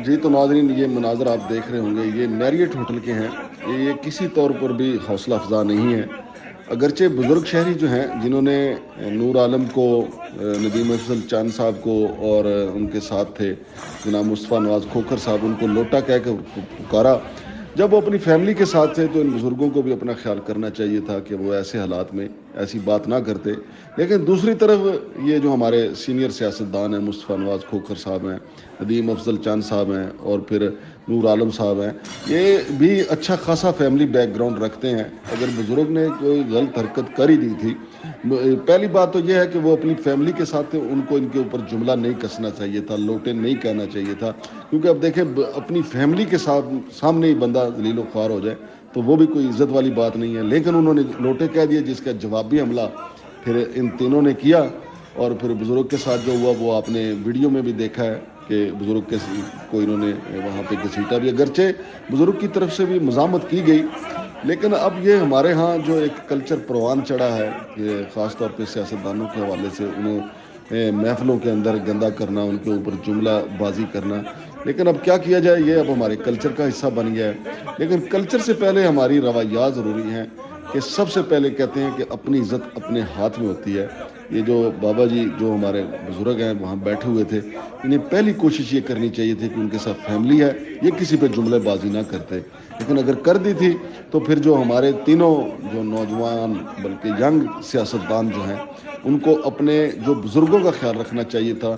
جی تو ناظرین، یہ مناظر آپ دیکھ رہے ہوں گے، یہ میریٹ ہوٹل کے ہیں۔ یہ کسی طور پر بھی حوصلہ افزا نہیں ہے، اگرچہ بزرگ شہری جو ہیں جنہوں نے نور عالم کو، ندیم افضل چاند صاحب کو، اور ان کے ساتھ تھے جناب مصطفیٰ نواز کھوکھر صاحب، ان کو لوٹا کہہ کے پکارا جب وہ اپنی فیملی کے ساتھ تھے، تو ان بزرگوں کو بھی اپنا خیال کرنا چاہیے تھا کہ وہ ایسے حالات میں ایسی بات نہ کرتے۔ لیکن دوسری طرف یہ جو ہمارے سینئر سیاستدان ہیں، مصطفیٰ نواز کھوکھر صاحب ہیں، ندیم افضل چاند صاحب ہیں، اور پھر نور عالم صاحب ہیں، یہ بھی اچھا خاصا فیملی بیک گراؤنڈ رکھتے ہیں۔ اگر بزرگ نے کوئی غلط حرکت کر ہی دی تھی، پہلی بات تو یہ ہے کہ وہ اپنی فیملی کے ساتھ تھے، ان کو ان کے اوپر جملہ نہیں کسنا چاہیے تھا، لوٹے نہیں کہنا چاہیے تھا، کیونکہ اب دیکھیں اپنی فیملی کے ساتھ سامنے ہی بندہ ذلیل و خوار ہو جائے تو وہ بھی کوئی عزت والی بات نہیں ہے۔ لیکن انہوں نے لوٹے کہہ دیے، جس کا جوابی حملہ پھر ان تینوں نے کیا، اور پھر بزرگ کے ساتھ جو ہوا وہ آپ نے ویڈیو میں بھی دیکھا ہے کہ بزرگ کے کو انہوں نے وہاں پہ گھسیٹا بھی، اگرچہ بزرگ کی طرف سے بھی مزاحمت کی گئی، لیکن اب یہ ہمارے ہاں جو ایک کلچر پروان چڑھا ہے کہ خاص طور پہ سیاستدانوں کے حوالے سے انہیں محفلوں کے اندر گندا کرنا، ان کے اوپر جملہ بازی کرنا، لیکن اب کیا کیا جائے، یہ اب ہمارے کلچر کا حصہ بن گیا ہے۔ لیکن کلچر سے پہلے ہماری روایات ضروری ہیں کہ سب سے پہلے کہتے ہیں کہ اپنی عزت اپنے ہاتھ میں ہوتی ہے۔ یہ جو بابا جی جو ہمارے بزرگ ہیں وہاں بیٹھے ہوئے تھے، انہیں پہلی کوشش یہ کرنی چاہیے تھی کہ ان کے ساتھ فیملی ہے، یہ کسی پہ جملے بازی نہ کرتے، لیکن اگر کر دی تھی تو پھر جو ہمارے تینوں جو نوجوان بلکہ ینگ سیاستدان جو ہیں، ان کو اپنے جو بزرگوں کا خیال رکھنا چاہیے تھا۔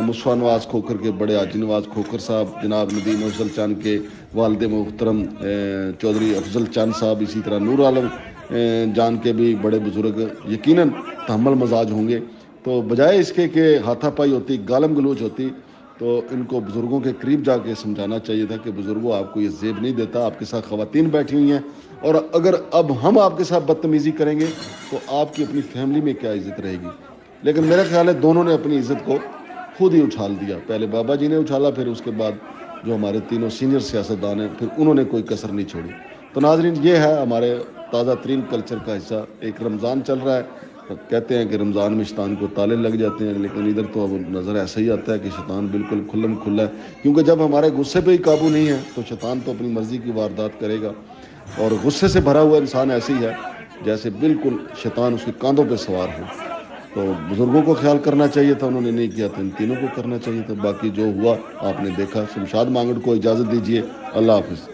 مصطفیٰ نواز کھوکھر کے بڑے حاجی نواز کھوکھر صاحب، جناب ندیم افضل چاند کے والد محترم چودھری افضل چاند صاحب، اسی طرح نور عالم جان کے بھی بڑے بزرگ یقیناً تحمل مزاج ہوں گے، تو بجائے اس کے کہ ہاتھا پائی ہوتی، گالم گلوچ ہوتی، تو ان کو بزرگوں کے قریب جا کے سمجھانا چاہیے تھا کہ بزرگوں آپ کو یہ زیب نہیں دیتا، آپ کے ساتھ خواتین بیٹھی ہوئی ہیں، اور اگر اب ہم آپ کے ساتھ بدتمیزی کریں گے تو آپ کی اپنی فیملی میں کیا عزت رہے گی۔ لیکن میرا خیال ہے دونوں نے اپنی عزت کو خود ہی اچھال دیا، پہلے بابا جی نے اچھالا، پھر اس کے بعد جو ہمارے تینوں سینئر سیاستدان ہیں، پھر انہوں نے کوئی کسر نہیں چھوڑی۔ تو ناظرین، یہ ہے ہمارے تازہ ترین کلچر کا حصہ۔ ایک رمضان چل رہا ہے، کہتے ہیں کہ رمضان میں شیطان کو تالے لگ جاتے ہیں، لیکن ادھر تو اب نظر ایسا ہی آتا ہے کہ شیطان بالکل کھلم کھلا ہے، کیونکہ جب ہمارے غصے پہ ہی قابو نہیں ہے تو شیطان تو اپنی مرضی کی واردات کرے گا، اور غصے سے بھرا ہوا انسان ایسے ہی ہے جیسے بالکل شیطان اس کے کاندھوں پہ سوار ہو۔ تو بزرگوں کو خیال کرنا چاہیے تھا، انہوں نے نہیں کیا، تو ان تینوں کو کرنا چاہیے تھا۔ باقی جو ہوا آپ نے دیکھا۔ شمشاد مانگڑ کو اجازت دیجیے، اللہ حافظ۔